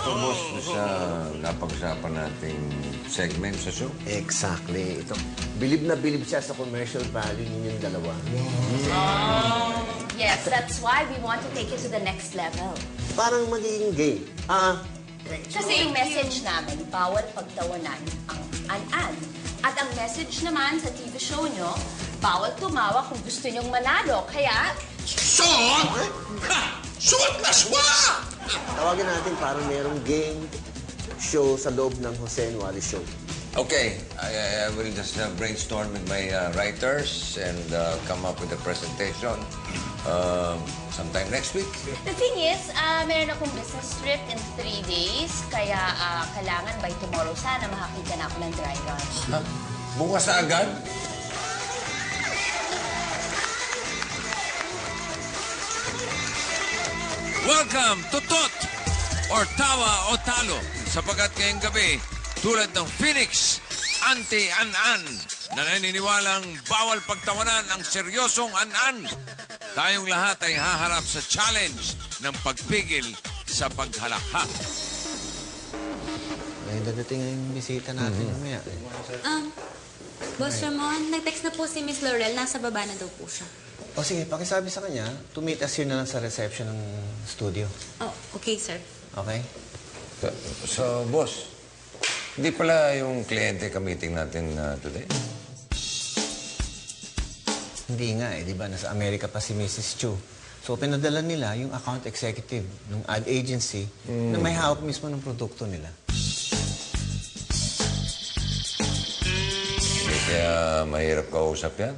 Tubos sa napag-usapan nating segment sa show. Exactly. Ito, bilib na bilib siya sa commercial value ninyong dalawa. Yes, that's why we want to take it to the next level. Parang magiging game. Kasi yung message namin, bawal pagtawanan ang an-an. At ang message naman sa TV show nyo, bawal tumawa kung gusto nyong manalo. Kaya... Suot? Ha! Suot na suot! Tawagin natin parang merong game show sa loob ng Jose and Wally show. Okay, I will just brainstorm with my writers and come up with a presentation sometime next week. The thing is, meron akong business trip in 3 days. Kaya kailangan by tomorrow sana makakita na ako ng dry run. Ha? Bukas na agad? Welcome to Tot or Tawa o Talo. Sapagkat ngayong gabi, tulad ng Phoenix, anti-an-an na naniniwalang bawal pagtawanan ang seryosong an-an. Tayong lahat ay haharap sa challenge ng pagpigil sa paghalakha. May dadating yung bisita natin mamaya. Boss Ramon, nag-text na po si Miss Laurel. Nasa baba na daw po siya. O sige, pakisabi sa kanya, to meet us yun na lang sa reception ng studio. Oh, okay, sir. Okay? So, boss, hindi pala yung kliyente ka-meeting natin today? Hindi nga di ba? Nasa Amerika pa si Mrs. Chu. So, pinadala nila yung account executive ng ad agency na may hawak mismo ng produkto nila. Hindi kaya mahirap kausap yan?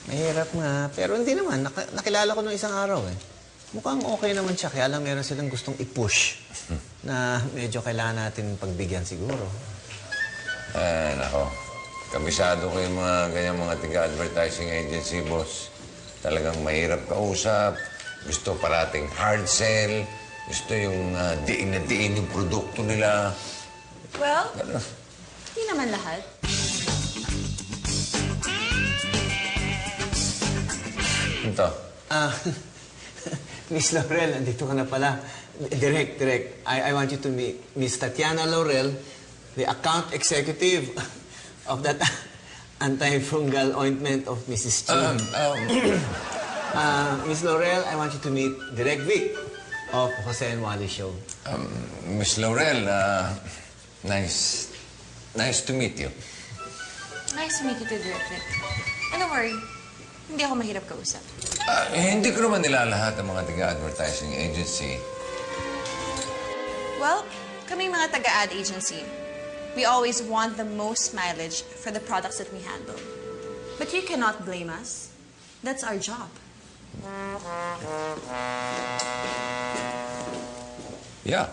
Mahirap nga, pero hindi naman. Nakilala ko nung isang araw Mukhang okay naman siya, kaya lang meron silang gustong i-push na medyo kailangan natin pagbigyan siguro. Nako. Kabisado ko yung mga ganyang mga tiga-advertising agency, boss. Talagang mahirap kausap. Gusto parating hard sell. Gusto yung diin na diin yung produkto nila. Well, hindi naman lahat. Ito. Miss Laurel, andito ka na pala. Direct. I want you to meet Miss Tatiana Laurel, the account executive of that antifungal ointment of Mrs. Chu. Miss Laurel, I want you to meet Direct Vic of Jose and Wally Show. Miss Laurel, nice to meet you. Nice to meet you too, Director. And don't worry, hindi ako mahirap kausap. Hindi ko naman nilalahat ang mga taga-advertising agency. Well, kaming mga taga-ad agency, we always want the most mileage for the products that we handle. But you cannot blame us. That's our job. Yeah.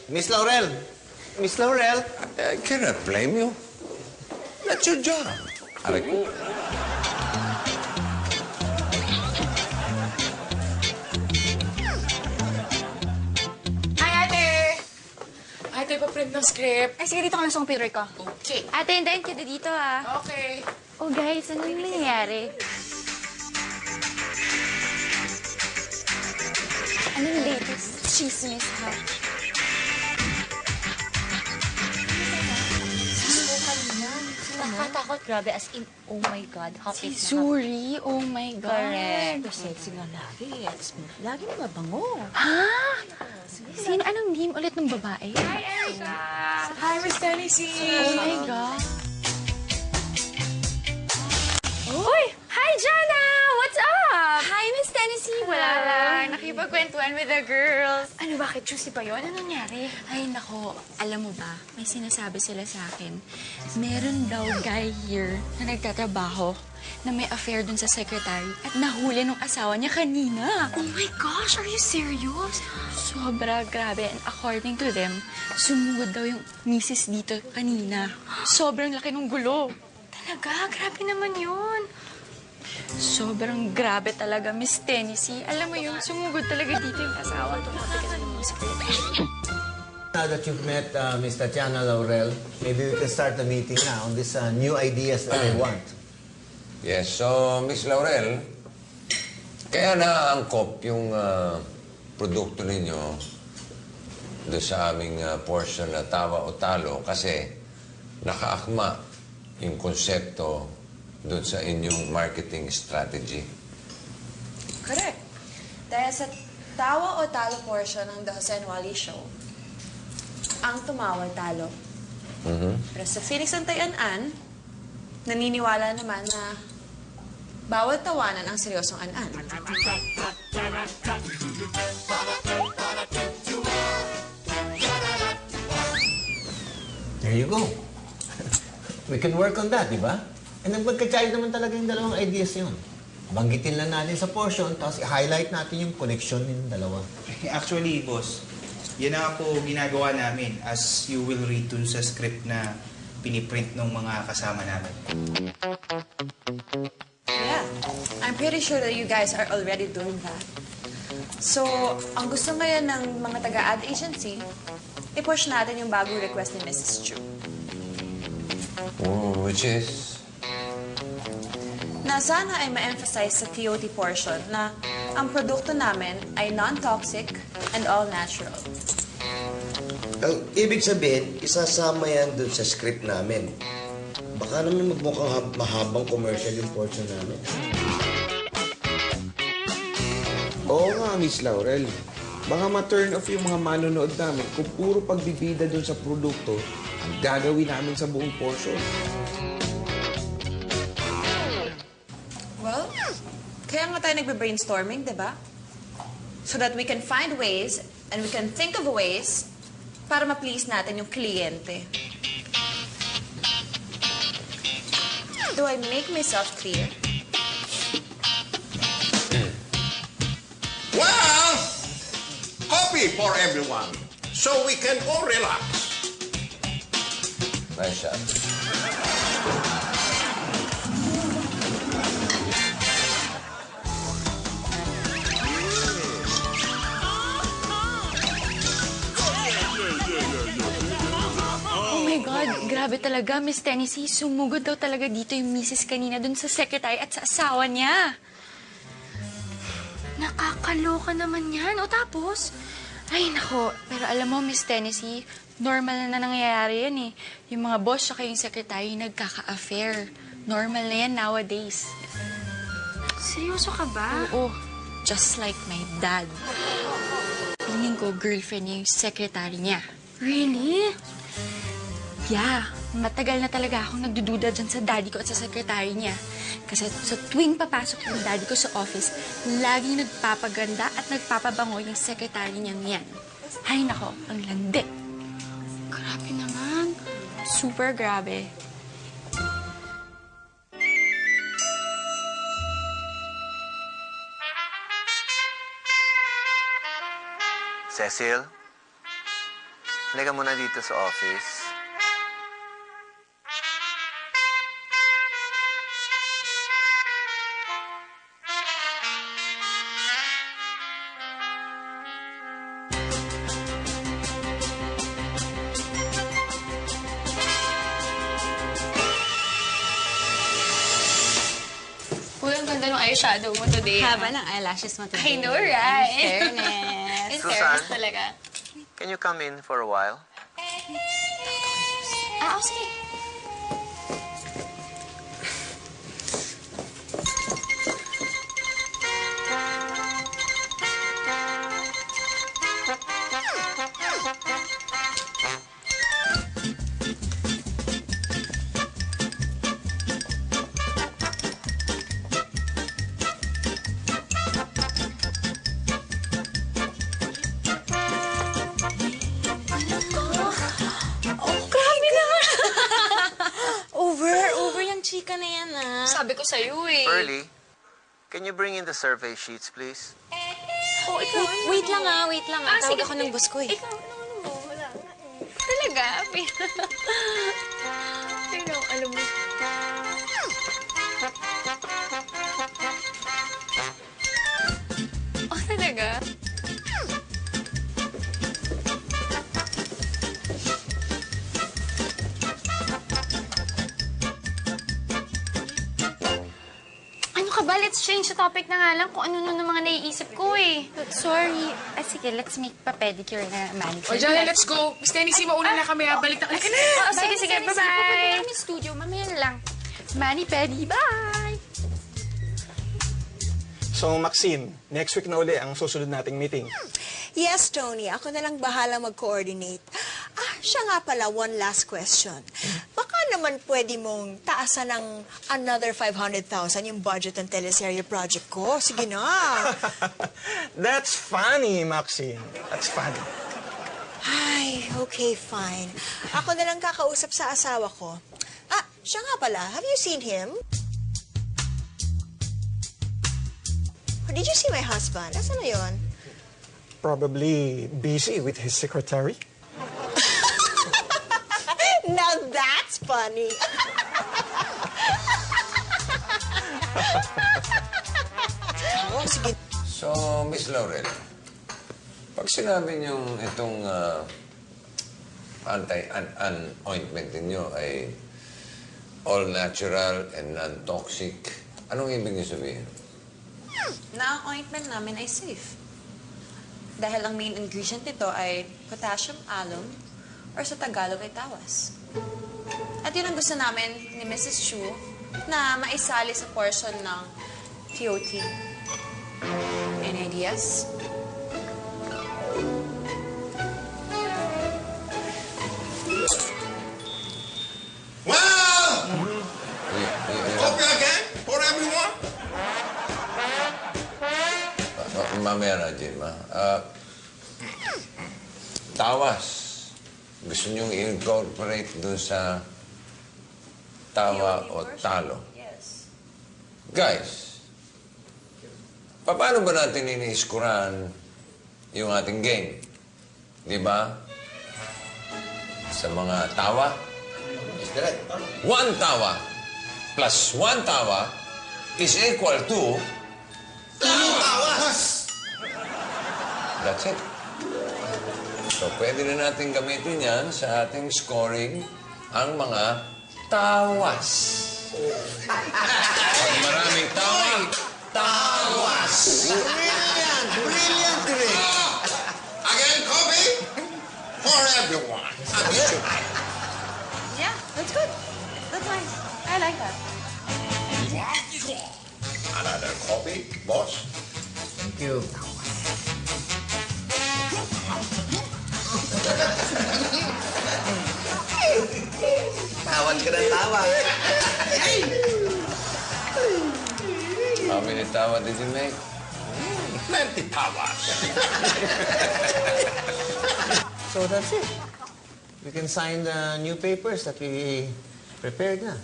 Miss Laurel. Miss Laurel. I cannot blame you. That's your job. Aray ko. Ate, pa-print ng script. Ay, sige, dito ka lang sa computer ko. Okay. Ate, hintayin kita dito, Okay. Oh, guys, ano yung nangyayari? Ano yung latest chismis, ha? Nakatakot, grabe. As in, oh my God. Si Suri, oh my God. Correct. Sexy nga lagi. Lagi na mabango. Ha? Sino? Anong name ulit ng babae? Hi, Erica! Hi, Miss Tennessee! Oh my God. Uy! Hi, Jana! What's up? Hi, Miss Tennessee. Wala lang. Nakipagkwentuhan with the girls. Ano, bakit? Juicy ba yun? Anong nangyari? Ay, nako. Alam mo ba, may sinasabi sila sa akin. Meron daw guy here na nagtatrabaho na may affair dun sa secretary at nahuli nung asawa niya kanina. Oh my gosh, are you serious? Sobra grabe. And according to them, sumugod daw yung misis dito kanina. Sobrang laki ng gulo. Talaga? Grabe naman yun. Sobrang grabe talaga, Miss Tennessee. Alam mo yung sumugod talaga dito yung asawa. Now that you've met Miss Tatiana Laurel, maybe we can start the meeting now on these new ideas that I want. Yes, so Miss Laurel, kaya naangkop yung produkto ninyo doon sa aming portion na tawa o talo kasi nakaakma yung konsepto doon sa inyong marketing strategy. Correct. Dahil sa tawa o talo portion ng The Jose and Wally Show, ang tumawa talo. Pero sa Phoenix and An, naniniwala naman na bawal tawanan ang seryosong An. There you go. We can work on that, di ba? And magka-child naman talaga yung dalawang ideas yun. Banggitin lang natin sa portion, tapos i-highlight natin yung connection ng dalawa. Actually, boss, yan na po ginagawa namin as you will read dun sa script na piniprint ng mga kasama namin. Yeah, I'm pretty sure that you guys are already doing that. So, ang gusto ngayon ng mga taga-ad agency, i-push natin yung bagong request ni Mrs. Chu. Which is? Na sana ay ma-emphasize sa TOT portion na ang produkto namin ay non-toxic and all-natural. Ang ibig sabihin, isasama yan dun sa script namin. Baka naman magmukhang mahabang commercial yung portion namin. Oo nga, Miss Laurel. Baka ma-turn off yung mga manonood namin kung puro pagbibida dun sa produkto ang gagawin namin sa buong portion. Well, kaya nga tayo nagbe-brainstorming, di ba? So that we can find ways and we can think of ways para ma-please natin yung kliyente. Do I make myself clear? Well, coffee for everyone, so we can all relax. Nice shot. Oh my God, grabe talaga, Miss Tennessee. Sumugod daw talaga dito yung misis kanina dun sa secretary at sa asawa niya. Nakakaloka naman yan. O tapos, ay nako, pero alam mo, Miss Tennessee, normal na nangyayari yan eh. Yung mga boss saka yung secretary nagkaka-affair. Normal na yan nowadays. Seryoso ka ba? Oo, just like my dad. Tingin ko, girlfriend niya yung secretary niya. Really? Yeah, matagal na talaga akong nagdududa dyan sa daddy ko at sa secretary niya. Kasi sa tuwing papasok yung daddy ko sa office, laging nagpapaganda at nagpapabango yung secretary niyang yan. Ay nako, ang landi. Grabe naman. Super grabe. Cecil, halika muna dito sa office. Uy, ang ganda ng eyeshadow mo today. Haba ng eyelashes mo today. I know, right? In fairness. In Susan? fairness talaga. Can you come in for a while? Sige. Over yung chika na yan, ah. Sabi ko sa'yo eh. Pearly, can you bring in the survey sheets, please? Oh, ikaw, Wait lang, ah. Tawag sige, ako ng sige. boss ko, eh. Ikaw, wala. Talaga? Pero, alam mo. Oh, talaga? Ano ka ba? let's change the topic na nga lang kung ano ng mga naiisip ko eh. Sorry. Sige, let's make pa-pedicure na manicure. O, Jana, let's go. Miss Tenny, mauna na kami. Balik na ka na. Oh, sige, bye-bye. Pupunta kami studio. Mamaya na lang. Mani-pedi, bye! So, Maxine, next week na uli ang susunod nating meeting. Yes, Tony. Ako na lang bahala mag-coordinate. Siya nga pala, one last question. Baka naman pwede mong taasan ng another 500,000 yung budget ng teleserye project ko. Sige na. That's funny, Maxine. That's funny. Ay, okay, fine. Ako na lang kakausap sa asawa ko. Siya nga pala. Have you seen him? Or did you see my husband? Nasaan na yun? Probably busy with his secretary. Now that's funny. Oh, sige. So, Miss Laurel, pag sinabi niyong itong anti-an ointment ninyo ay all natural and non-toxic, anong ibig niyo sabihin? Na ang ointment namin ay safe. Dahil ang main ingredient nito ay potassium alum or sa Tagalog ay tawas. At yun ang gusto namin ni Mrs. Chu na maisali sa portion ng TOT. Any ideas? Well! Copy again for everyone? Mamaya na, Jim, tawas. Gusto niyong i-incorporate dun sa tawa o talo. Yes. Guys, paano ba natin iniiskuran yung ating game? Di ba? Sa mga tawa? One tawa plus one tawa is equal to... Tawas! That's it. So, pwede na natin gamitin yan sa ating scoring ang mga tawas. Pag maraming tawa, tawas! Brilliant! Brilliant, Rick! Again, copy for everyone. Yeah, that's good. That's nice. I like that. Another copy, boss. Thank you. Tawad ka ng tawa. How many tawa did you make? Plenty tawas. So that's it. We can sign the new papers that we prepared na.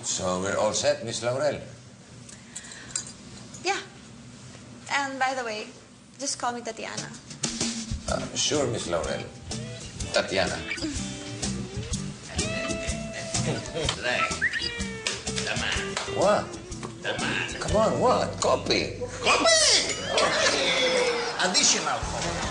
So, we're all set, Miss Laurel. Yeah. And by the way, just call me Tatiana. Sure, Miss Laurel. Tatiana. What? Come on, what? Copy. Copy! Additional copy.